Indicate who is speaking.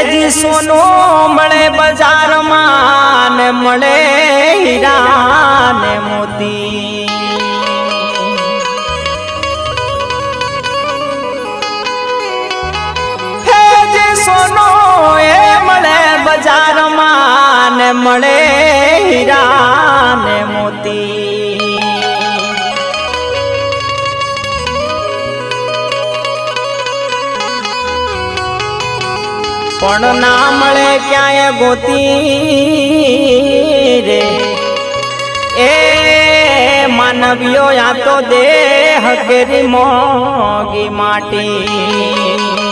Speaker 1: જી સોનો મળે બજારમાં ને મળે હીરા ને મોતી હે જી સોનો એ મળે બજારમાં ને મળે હીરા ને મોતી પણ ના મળે ક્યાંય ગોતી રે એ માનવીઓ યા તો દેહ કેરી મોગી માટી